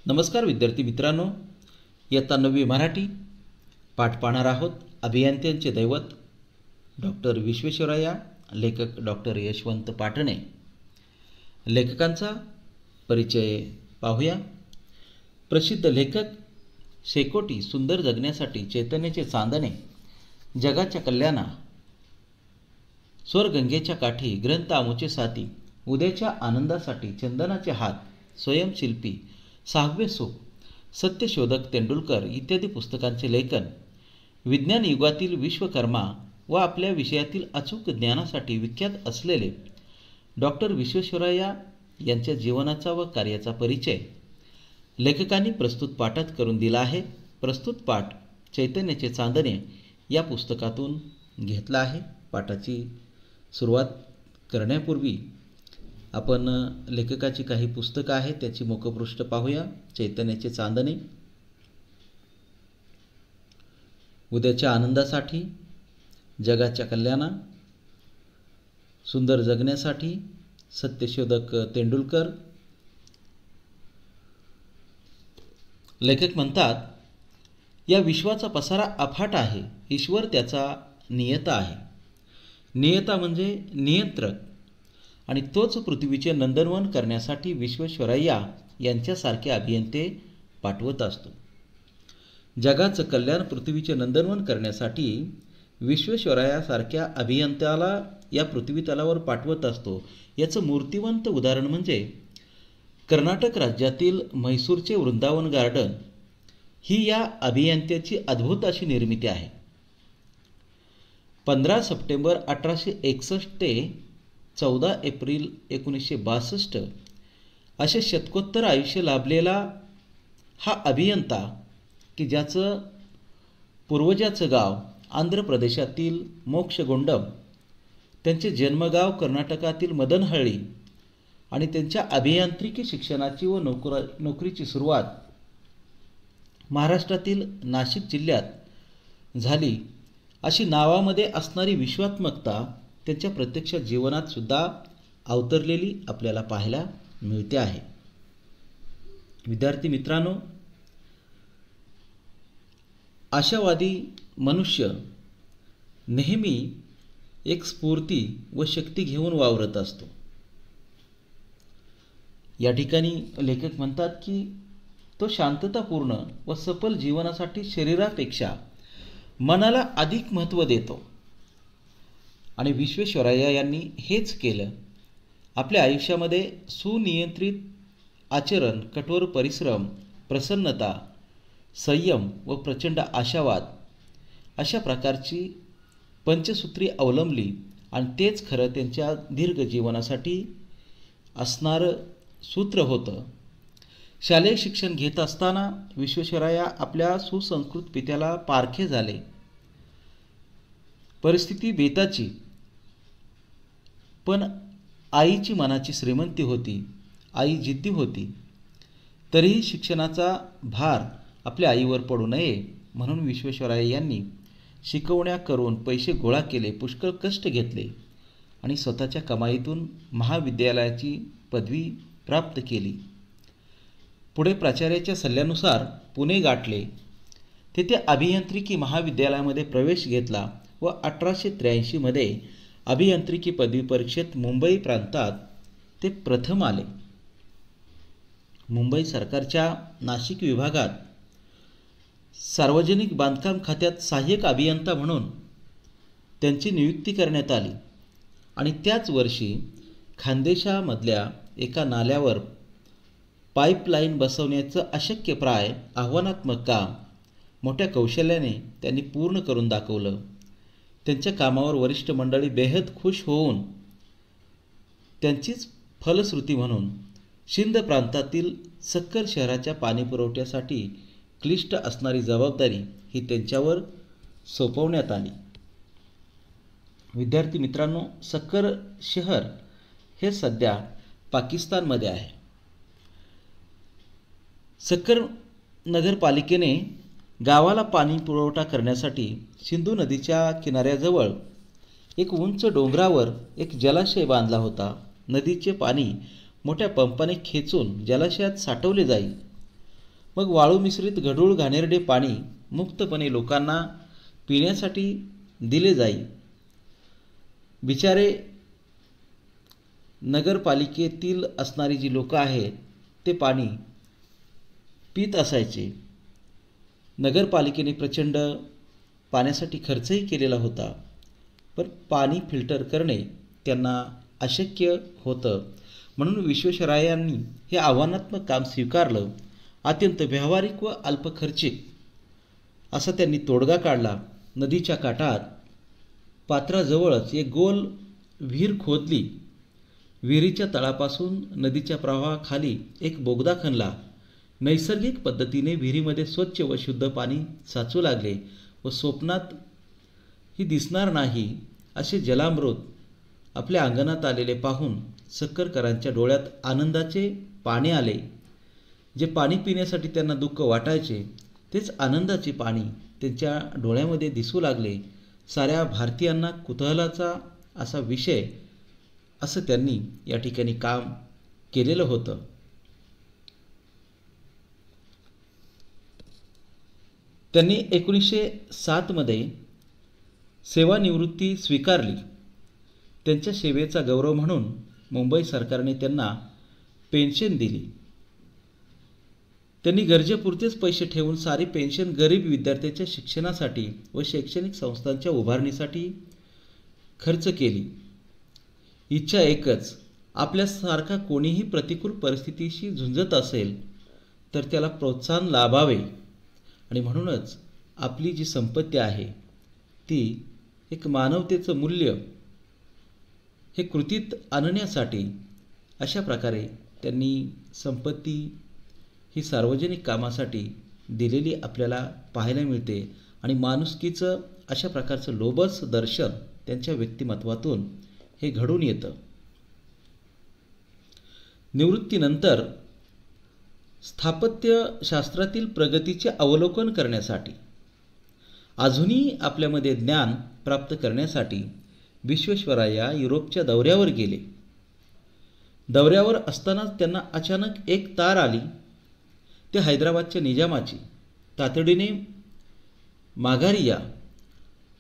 नमस्कार विद्यार्थी मित्रांनो, इयत्ता 9वी मराठी पाठ पाहणार आहोत. अभियंत्यांचे दैवत डॉक्टर विश्वेश्वरय्या, लेखक डॉक्टर यशवंत पाटणे. लेखकांचा परिचय पाहूया. प्रसिद्ध लेखक शेकोटी, सुंदर जगण्यासाठी, चैतन्याचे चांदणे, जगाच्या कल्याणा, स्वर्गंगेच्या काठी, ग्रंथ आमुचे साथी, उद्याच्या आनंदासाठी, चंदनाचे हात, स्वयंशिल्पी, 6वे सुख, सत्यशोधक तेंडुलकर इत्यादी पुस्तकांचे लेखन, विज्ञान युगातील विश्वकर्मा व आपल्या विषयातील अचूक ज्ञानासाठी विख्यात असलेले डॉक्टर विश्वेश्वरय्या यांच्या जीवनाचा व कार्याचा परिचय लेखकांनी प्रस्तुत पाठात करून दिला आहे. प्रस्तुत पाठ चैतन्याचे चांदणे या पुस्तकातून घेतला आहे. पाठाची सुरुवात करण्यापूर्वी आपण लेखकाची काही पुस्तकं आहेत त्याची मुखपृष्ठ पाहूया. चैतन्याचे चांदणे, उद्याच्या आनंदासाठी, जगाच्या कल्याणा, सुंदर जगण्यासाठी, सत्यशोधक तेंडुलकर. लेखक म्हणतात, या विश्वाचा पसारा अफाट आहे, ईश्वर त्याचा नियता आहे. नियता म्हणजे नियंत्रक, आणि तोच पृथ्वीचे नंदनवन करण्यासाठी विश्वेश्वरय्या यांच्यासारखे अभियंते पाठवत असतो. जगाचं कल्याण, पृथ्वीचे नंदनवन करण्यासाठी विश्वेश्वरय्यासारख्या अभियंत्याला या पृथ्वीतलावर पाठवत असतो. याचं मूर्तिवंत उदाहरण म्हणजे कर्नाटक राज्यातील म्हैसूरचे वृंदावन गार्डन ही या अभियंत्याची अद्भुत अशी निर्मिती आहे. 15 सप्टेंबर 1861 ते 14 एप्रिल 1962 असे शतकोत्तर आयुष्य लाभलेला हा अभियंता, की ज्याचं पूर्वजाचं गाव आंध्र प्रदेशातील मोक्षगुंडम, त्यांचे जन्मगाव कर्नाटकातील मदनहळ्ळी आणि त्यांच्या अभियांत्रिकी शिक्षणाची व नोकरीची सुरुवात महाराष्ट्रातील नाशिक जिल्ह्यात झाली, अशी नावामध्ये असणारी विश्वात्मकता त्यांच्या प्रत्यक्ष जीवनात सुद्धा अवतरलेली आपल्याला पाहायला मिळते आहे. विद्यार्थी मित्रांनो, आशावादी मनुष्य नेहमी एक स्फूर्ती व शक्ती घेऊन वावरत असतो. या ठिकाणी लेखक म्हणतात की तो शांततापूर्ण व सफल जीवनासाठी शरीरापेक्षा मनाला अधिक महत्त्व देतो, आणि विश्वेश्वरय्या यांनी हेच केलं. आपल्या आयुष्यामध्ये सुनियंत्रित आचरण, कठोर परिश्रम, प्रसन्नता, संयम व प्रचंड आशावाद अशा प्रकारची पंचसूत्री अवलंबली, आणि तेच खरं त्यांच्या दीर्घ जीवनासाठी असणारं सूत्र होतं. शालेय शिक्षण घेत असताना विश्वेश्वरय्या आपल्या सुसंस्कृत पित्याला पारखे झाले. परिस्थिती बेताची, पण आईची मनाची श्रीमंती होती. आई जिद्दी होती. तरीही शिक्षणाचा भार आपल्या आईवर पडू नये म्हणून विश्वेश्वरय्या यांनी शिकवण्या करून पैसे गोळा केले, पुष्कळ कष्ट घेतले आणि स्वतःच्या कमाईतून महाविद्यालयाची पदवी प्राप्त केली. पुढे प्राचार्याच्या सल्ल्यानुसार पुणे गाठले. तेथे अभियांत्रिकी महाविद्यालयामध्ये प्रवेश घेतला व 1883 मध्ये अभियांत्रिकी पदवी परीक्षेत मुंबई प्रांतात ते प्रथम आले. मुंबई सरकारच्या नाशिक विभागात सार्वजनिक बांधकाम खात्यात सहाय्यक अभियंता म्हणून त्यांची नियुक्ती करण्यात आली, आणि त्याच वर्षी खानदेशामधल्या एका नाल्यावर पाईपलाईन बसवण्याचं अशक्यप्राय आव्हानात्मक काम मोठ्या कौशल्याने त्यांनी पूर्ण करून दाखवलं. त्यांच्या कामावर वरिष्ठ मंडळी बेहद खुश होऊन त्यांचीच फलश्रुती म्हणून सिंध प्रांतातील सक्कर शहराच्या पाणीपुरवठ्यासाठी क्लिष्ट असणारी जबाबदारी ही त्यांच्यावर सोपवण्यात आली. विद्यार्थी मित्रांनो, सक्कर शहर हे सध्या पाकिस्तानमध्ये आहे. सक्कर नगरपालिकेने गावाला पाणी पुरवठा करण्यासाठी सिंधू नदीच्या किनाऱ्याजवळ एक उंच डोंगरावर एक जलाशय बांधला होता. नदीचे पाणी मोठ्या पंपाने खेचून जलाशयात साठवले जाईल मग वाळू मिश्रित गढूळ घाणेरडे पाणी मुक्तपणे लोकांना पिण्यासाठी दिले जाई। बिचारे नगरपालिकेतील असणारी जी लोक आहेत ते पाणी पीत असायचे। नगरपालिकेने प्रचंड पाण्यासाठी खर्चही केलेला होता, पण पाणी फिल्टर करणे त्यांना अशक्य होतं। म्हणून विश्वेश्वरय्यांनी हे आव्हानात्मक काम स्वीकारलं। अत्यंत व्यावहारिक व अल्पखर्चिक असा त्यांनी तोडगा काढला। नदीच्या काठात पात्राजवळच एक गोल विहीर खोदली। विहिरीच्या तळापासून नदीच्या प्रवाहाखाली एक बोगदा खणला। नैसर्गिक पद्धतीने विहिरीमध्ये स्वच्छ व शुद्ध पाणी साचू लागले व स्वप्नात ही दिसणार नाही असे जलामृत आपल्या अंगणात आलेले पाहून सक्करकरांच्या डोळ्यात आनंदाचे पाणी आले। जे पाणी पिण्यासाठी त्यांना दुःख वाटायचे तेच आनंदाचे पाणी त्यांच्या डोळ्यामध्ये दिसू लागले। साऱ्या भारतीयांना कुतूहलाचा असा विषय असं त्यांनी या ठिकाणी काम केलेलं होतं। त्यांनी 1907 मध्ये सेवानिवृत्ती स्वीकारली। त्यांच्या सेवेचा गौरव म्हणून मुंबई सरकारने त्यांना पेन्शन दिली। त्यांनी गरजेपुरतेच पैसे ठेवून सारी पेन्शन गरीब विद्यार्थ्यांच्या शिक्षणासाठी व शैक्षणिक संस्थांच्या उभारणीसाठी खर्च केली। इच्छा एकच, आपल्यासारखा कोणीही प्रतिकूल परिस्थितीशी झुंजत असेल तर त्याला प्रोत्साहन लाभावे आणि म्हणूनच आपली जी संपत्ती आहे ती एक मानवतेचं मूल्य हे कृतीत आणण्यासाठी अशा प्रकारे त्यांनी संपत्ती ही सार्वजनिक कामासाठी दिलेली आपल्याला पाहायला मिळते आणि माणुसकीचं अशा प्रकारचं लोभस दर्शन त्यांच्या व्यक्तिमत्वातून हे घडून येतं। निवृत्तीनंतर स्थापत्यशास्त्रातील प्रगतीचे अवलोकन करण्यासाठी अजूनही आपल्यामध्ये ज्ञान प्राप्त करण्यासाठी विश्वेश्वरय्या युरोपच्या दौऱ्यावर गेले। दौऱ्यावर असतानाच त्यांना अचानक एक तार आली। ते हैदराबादच्या निजामाची तातडीने माघारी या।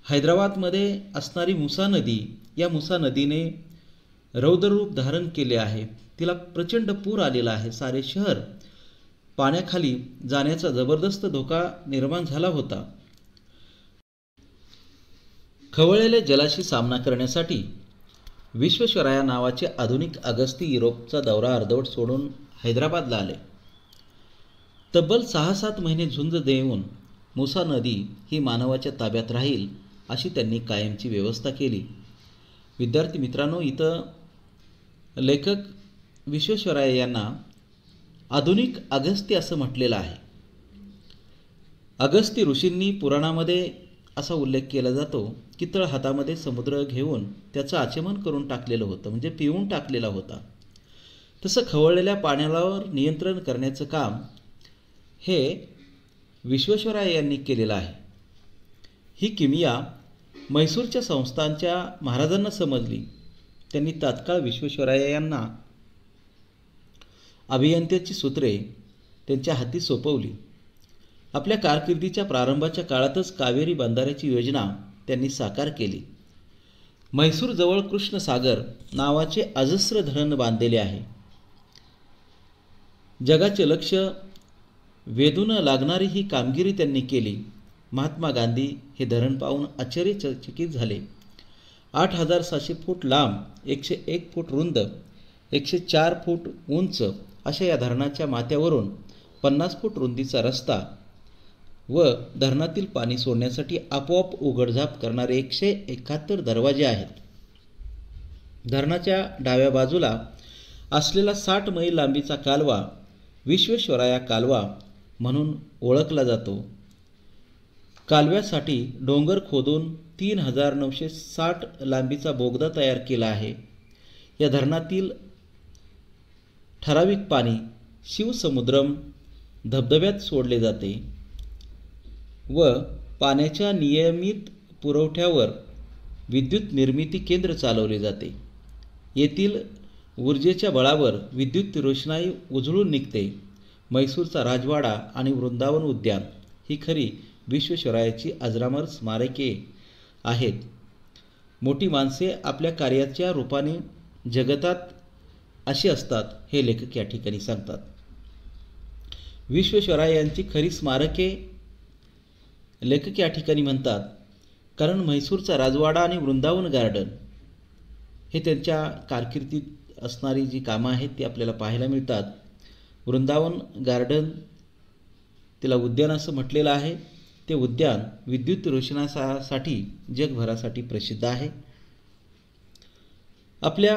हैदराबादमध्ये असणारी मुसा नदी, या मुसा नदीने रौद्ररूप धारण केले आहे। तिला प्रचंड पूर आलेला आहे। सारे शहर पाण्याखाली जाण्याचा जबरदस्त धोका निर्माण झाला होता। खवळलेल्या जलाशी सामना करण्यासाठी विश्वेश्वरय्या नावाचे आधुनिक अगस्ती युरोपचा दौरा अर्धवट सोडून हैदराबादला आले। तब्बल 6-7 महिने झुंज देऊन मुसा नदी ही मानवाच्या ताब्यात राहील अशी त्यांनी कायमची व्यवस्था केली। विद्यार्थी मित्रांनो, इथं लेखक विश्वेश्वरय्या यांना आधुनिक अगस्ती असं म्हटलेलं आहे। अगस्ती ऋषींनी पुराणामध्ये असा उल्लेख केला जातो की तळ हातामध्ये समुद्र घेऊन त्याचं आचमन करून टाकलेलं होतं, म्हणजे पिऊन टाकलेला होता। तसं खवळलेल्या पाण्यावर नियंत्रण करण्याचं काम हे विश्वेश्वरय्या यांनी केलेलं आहे। ही किमया म्हैसूरच्या संस्थांच्या महाराजांना समजली। त्यांनी तात्काळ विश्वेश्वरय्या यांना अभियंत्याची सूत्रे त्यांच्या हाती सोपवली। आपल्या कारकिर्दीच्या प्रारंभाच्या काळातच कावेरी बंधाऱ्याची योजना त्यांनी साकार केली। म्हैसूरजवळ कृष्णसागर नावाचे अजस्र धरण बांधलेले आहे। जगाचे लक्ष वेधून लागणारी ही कामगिरी त्यांनी केली। महात्मा गांधी हे धरण पाहून आश्चर्यचकित झाले। 8,700 फूट लांब, 101 फूट रुंद, 104 फूट उंच अशा या धरणाच्या माथ्यावरून 50 फूट रुंदीचा रस्ता व धरणातील पाणी सोडण्यासाठी आपोआप उघडझाप करणारे 171 दरवाजे आहेत। धरणाच्या डाव्या बाजूला असलेला 60 मैल लांबीचा कालवा विश्वेश्वरय्या कालवा म्हणून ओळखला जातो। कालव्यासाठी डोंगर खोदून 3,960 लांबीचा बोगदा तयार केला आहे। या धरणातील ठराविक पाणी शिवसमुद्रम धबधब्यात सोडले जाते व पाण्याच्या नियमित पुरवठ्यावर विद्युत निर्मिती केंद्र चालवले जाते। येथील ऊर्जेच्या बळावर विद्युत रोषणाई उजळून निघते। म्हैसूरचा राजवाडा आणि वृंदावन उद्यान ही खरी विश्वेश्वरायाची अजरामर स्मारके आहेत. मोठी माणसे आपल्या कार्याच्या रूपाने जगतात अशी असतात हे लेखक या ठिकाणी सांगतात. विश्वेश्वरायांची खरी स्मारके लेखक या ठिकाणी म्हणतात कारण म्हैसूरचा राजवाडा आणि वृंदावन गार्डन हे त्यांच्या कारकिर्दीत असणारी जी कामं आहेत ती आपल्याला पाहायला मिळतात. वृंदावन गार्डन त्याला उद्यान असं म्हटलेलं आहे. ते उद्यान विद्युत रोषणासाठी जगभरासाठी प्रसिद्ध आहे. आपल्या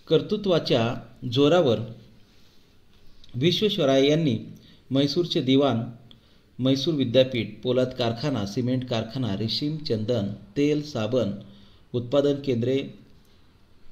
कर्तृत्वाच्या जोरावर विश्वेश्वराय यांनी म्हैसूरचे दिवाण, म्हैसूर विद्यापीठ, पोलाद कारखाना, सिमेंट कारखाना, रेशीम, चंदन, तेल, साबण उत्पादन केंद्रे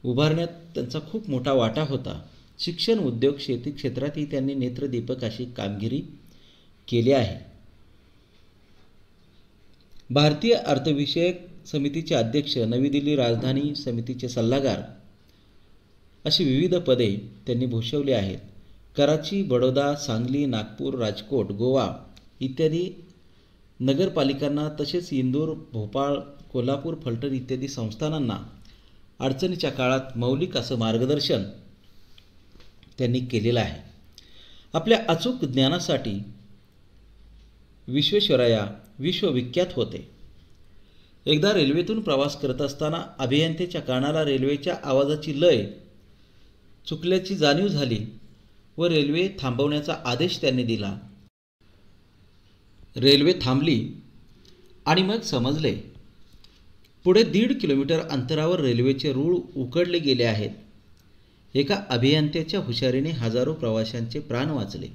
उभारण्यात त्यांचा खूप मोठा वाटा होता. शिक्षण, उद्योग, शेती क्षेत्रातही त्यांनी नेत्रदीपक अशी कामगिरी केली आहे. भारतीय अर्थविषयक समितीचे अध्यक्ष, नवी दिल्ली राजधानी समितीचे सल्लागार अशी विविध पदे त्यांनी भूषवली आहेत. कराची, बडोदा, सांगली, नागपूर, राजकोट, गोवा इत्यादी नगरपालिकांना तसेच इंदूर, भोपाळ, कोल्हापूर, फलटण इत्यादी संस्थानांना अडचणीच्या काळात मौलिक असं मार्गदर्शन त्यांनी केलेलं आहे. आपल्या अचूक ज्ञानासाठी विश्वेश्वराया विश्वविख्यात होते. एकदा रेल्वेतून प्रवास करत असताना अभियंत्याच्या कानाला रेल्वेच्या आवाजाची लय चुकल्याची जाणीव झाली व रेल्वे थांबवण्याचा आदेश त्यांनी दिला. रेल्वे थांबली आणि मग समजले पुढे 1.5 किलोमीटर अंतरावर रेल्वेचे रूळ उकडले गेले आहेत. एका अभियंत्याच्या हुशारीने हजारो प्रवाशांचे प्राण वाचले.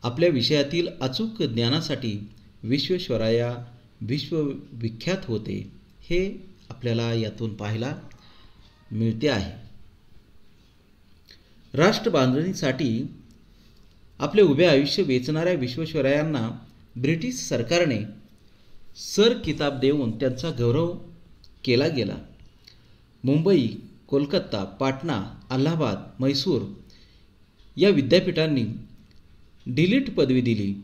आपल्या विषयातील अचूक ज्ञानासाठी विश्वेश्वराया विश्वविख्यात होते हे आपल्याला यातून पाहायला मिळते आहे. राष्ट्र बांधणीसाठी आपले उभे आयुष्य वेचणाऱ्या विश्वेश्वरायांना ब्रिटिश सरकारने सर किताब देऊन त्यांचा गौरव केला गेला. मुंबई, कोलकाता, पाटणा, अलाहाबाद, म्हैसूर या विद्यापीठांनी डिलीट पदवी दिली.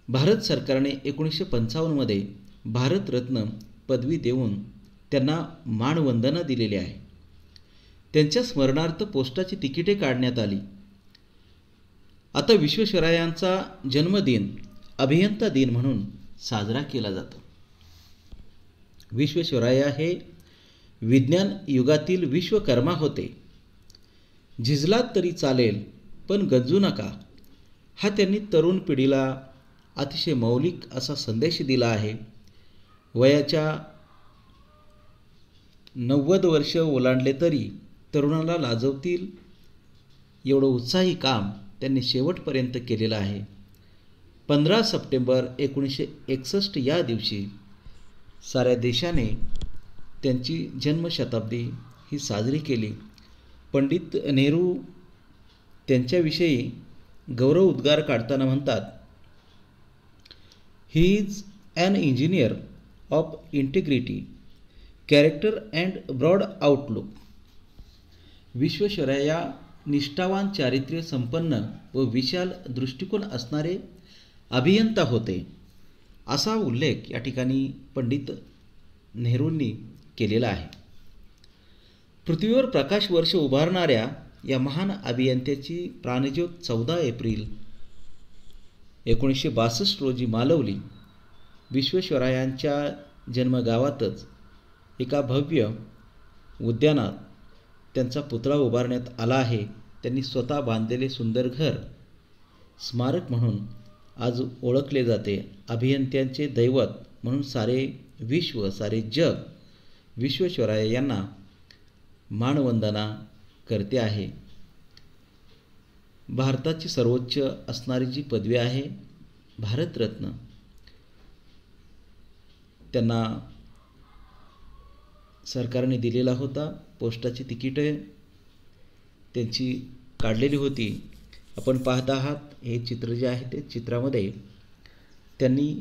भारत सरकारने 1955 मध्ये भारतरत्न पदवी देऊन त्यांना मानवंदना दिलेली आहे. त्यांच्या स्मरणार्थ पोस्टाची तिकिटे काढण्यात आली. आता विश्वेश्वरायांचा जन्मदिन अभियंता दिन म्हणून साजरा केला जातो. विश्वेश्वराया हे विज्ञान युगातील विश्वकर्मा होते. झिजलात तरी चालेल पण गंजू नका हा त्यांनी तरुण पिढीला अतिशय मौलिक असा संदेश दिला आहे. वयाच्या 90 वर्ष ओलांडले तरी तरुणाला लाजवतील एवढं उत्साही काम त्यांनी शेवटपर्यंत केलेलं आहे. 15 सप्टेंबर 1961 या दिवशी साऱ्या देशाने त्यांची जन्मशताब्दी ही साजरी केली. पंडित नेहरू त्यांच्याविषयी गौरव उद्गार काढताना म्हणतात, he is an engineer of integrity, character and broad outlook. Visvesvaraya निष्ठावान, चारित्र्य संपन्न व विशाल दृष्टिकोन असणारे अभियंता होते असा उल्लेख या ठिकाणी पंडित नेहरूंनी केलेला आहे. पृथ्वीवर प्रकाश वर्ष उभारणाऱ्या या महान अभियंत्याची प्राणज्योत 14 एप्रिल 1962 रोजी मालवली. विश्वेश्वरायांच्या जन्मगावातच एका भव्य उद्यानात त्यांचा पुतळा उभारण्यात आला आहे. त्यांनी स्वतः बांधलेले सुंदर घर स्मारक म्हणून आज ओळखले जाते. अभियंत्यांचे दैवत म्हणून सारे विश्व, सारे जग विश्वेश्वराया यांना मानवंदना करते आहे. भारताची सर्वोच्च असणारी जी पदवी आहे भारतरत्न, त्यांना सरकारने दिलेला होता. पोस्टाची तिकीटे त्यांची काढलेली होती. आपण पाहत आहात हे चित्र जे आहे ते चित्रामध्ये त्यांनी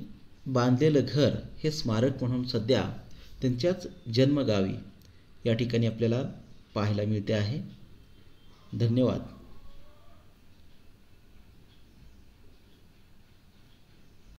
बांधलेलं घर हे स्मारक म्हणून सध्या त्यांच्याच जन्मगावी या ठिकाणी आपल्याला पाहायला मिळते आहे. धन्यवाद.